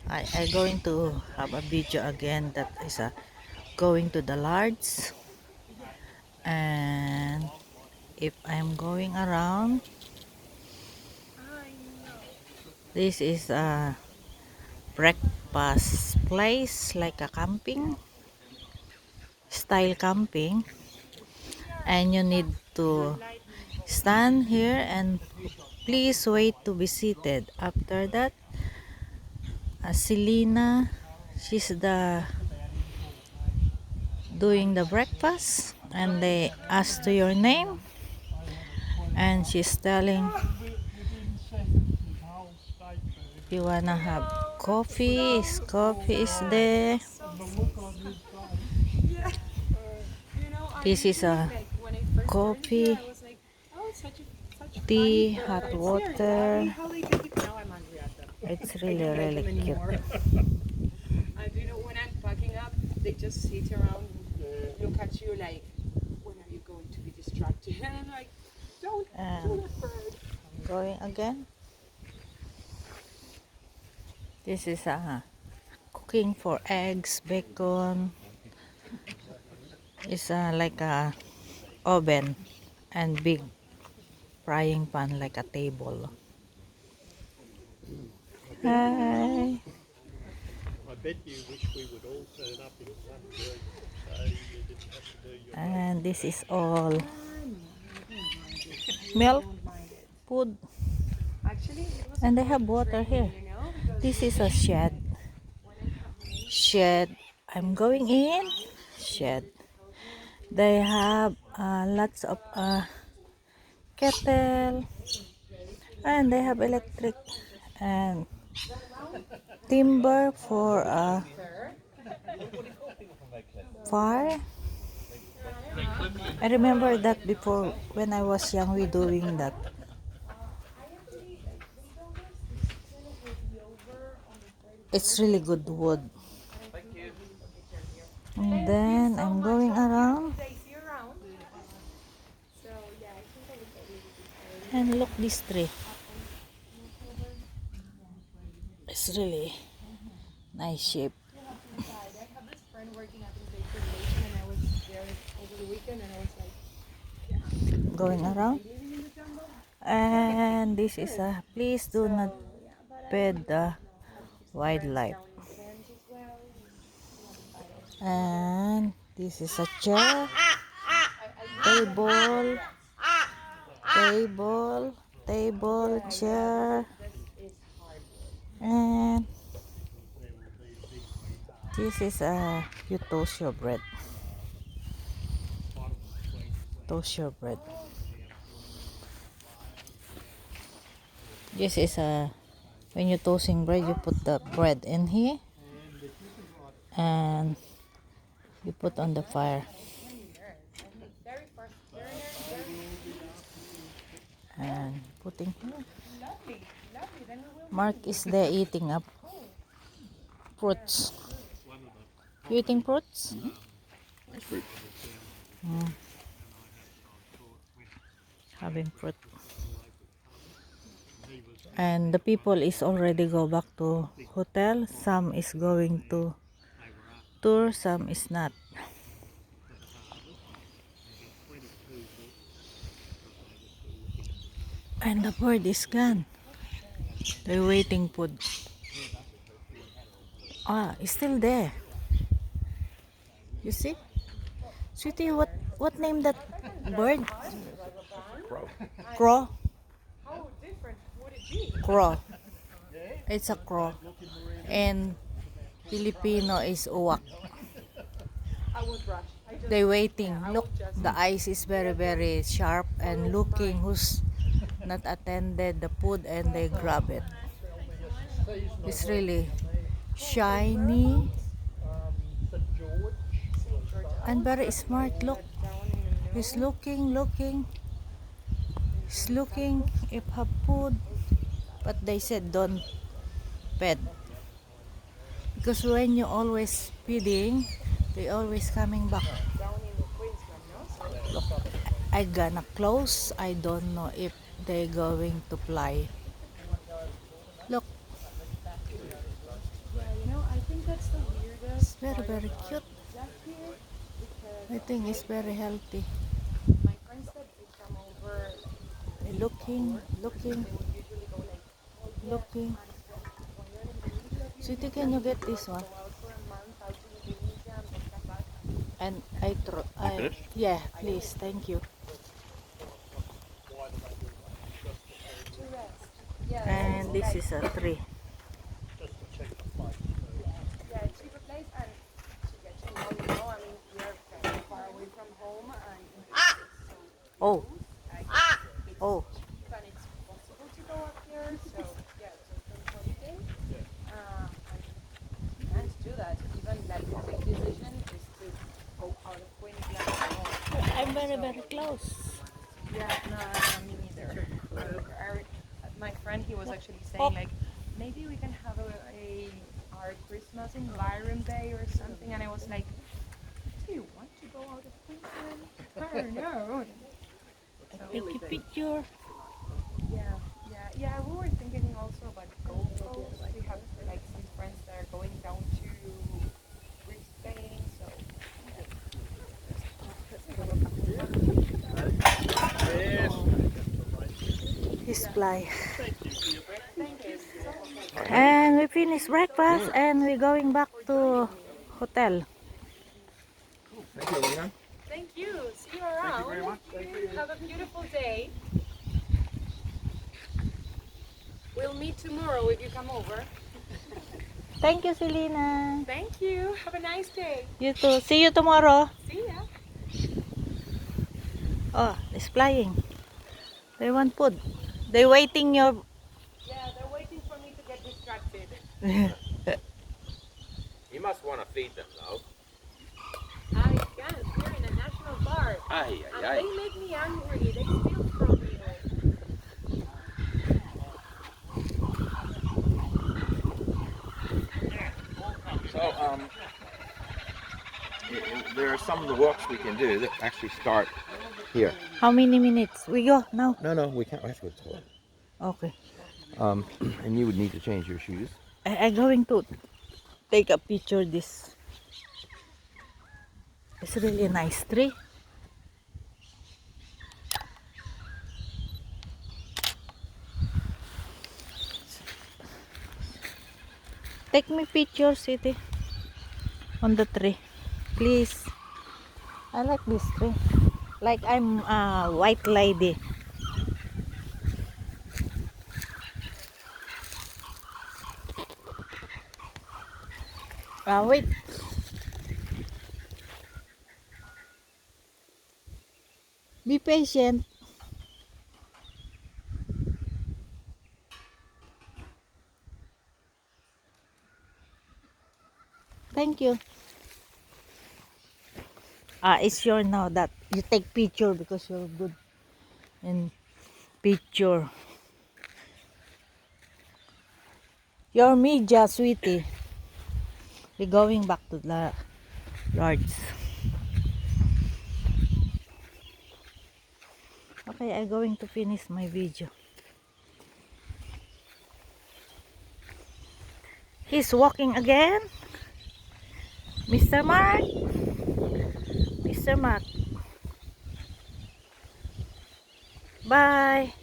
I going to have a video again that is going to the lards, and if I'm going around, this is a breakfast place like a camping style camping, and you need to stand here and please wait to be seated. After that, Selena, she's the doing the breakfast, and they ask to your name, and she's telling you wanna have coffee. Coffee is there. This is a coffee, tea, hot water. It's really cute. You know, when I'm packing up, they just sit around, look at you like, when are you going to be distracted? And I'm like, don't And afraid. going again. This is cooking for eggs, bacon. It's like a oven and big frying pan like a table. Hi. I bet you wish we would all turn up in one group so you didn't have to do your And this is all milk, food, Actually, it was a and they have good water here. training, you know, because This is a shed. Shed. I'm going in. Shed. They have lots of kettle, and they have electric and timber for fire. I remember that before when I was young, we doing that. It's really good wood. And then I'm going around, and look this tree. It's really nice shape. I have this friend working at the state regulation, and I was there over the weekend, and I was like, Going around, and this is a please do not pet the wildlife. And this is a chair, table, chair, and this is a you toast your bread. Toast your bread. This is a when you're toasting bread, you put the bread in here and you put on the fire. And putting here. Mark is there eating up fruits. You eating fruits? Having fruit. And the people is already go back to hotel. Some is going to tour, some is not. And the bird is gone. They're waiting food. It's still there. You see? Sweetie, what name that bird? Crow. how different would it be? Crow. It's a crow. And Filipino is uwak. I won't rush. They waiting. Look, the eyes is very sharp and looking who's not attended the food, and they grab it. It's really shiny and very smart. Look, he's looking. He's looking if have food, but they said don't pet because when you always feeding, they always coming back. Look, I gonna close. I don't know if they going to fly. Look, Very, very cute. just here because I think it's very healthy. my friends said they come over. Looking, looking, They would usually go like, oh yes, looking. when you're in the middle of Sweetie, can you get this one? go out for a month out to Indonesia and then come back And yeah, please, thank you. to rest. Yeah, And this is a tree. Just to check the flight. yeah, cheaper place and to get to know, you know, I mean, we're very far away from home and so Oh, I guess it's oh, cheap and it's possible to go up here. So yeah, just on holiday. And to do that, even like the big decision is to go out of Queensland. I'm very, very close. Yeah, no, me neither. My friend, he was actually saying like, maybe we can have our Christmas in Byron Bay or something, and I was like, do you want to go out of Queensland? I don't know. Take a picture. Yeah. We were thinking also about Gold Coast. We have like some friends that are going down to Brisbane, so. Yes. His fly. Thank you so much. And we finished breakfast and we're going back to hotel. Thank you, Leon. Thank you. See you around. very much. Have a beautiful day. We'll meet tomorrow if you come over. Thank you, Selena. Thank you. Have a nice day. You too. See you tomorrow. See ya. Oh, it's flying. They want food. They waiting your... Yeah, they're waiting for me to get distracted. You must want to feed them, though. I can't. We're in a national park. Aye, And they make me angry. They steal from me. So, there are some of the walks we can do that actually start here. How many minutes? We go now. No, we can't. We have to go to the toilet. Okay. And you would need to change your shoes. I'm going to take a picture this. It's really a nice tree. Take me picture, City, on the tree, please. I like this tree. Like I'm a white lady. Wait. Be patient. Thank you. It's your now that you take picture because you're good in picture. Your media, sweetie. We're going back to the lodge. Okay, I'm going to finish my video. He's walking again. Mr. Mark. Mr. Mark. Bye.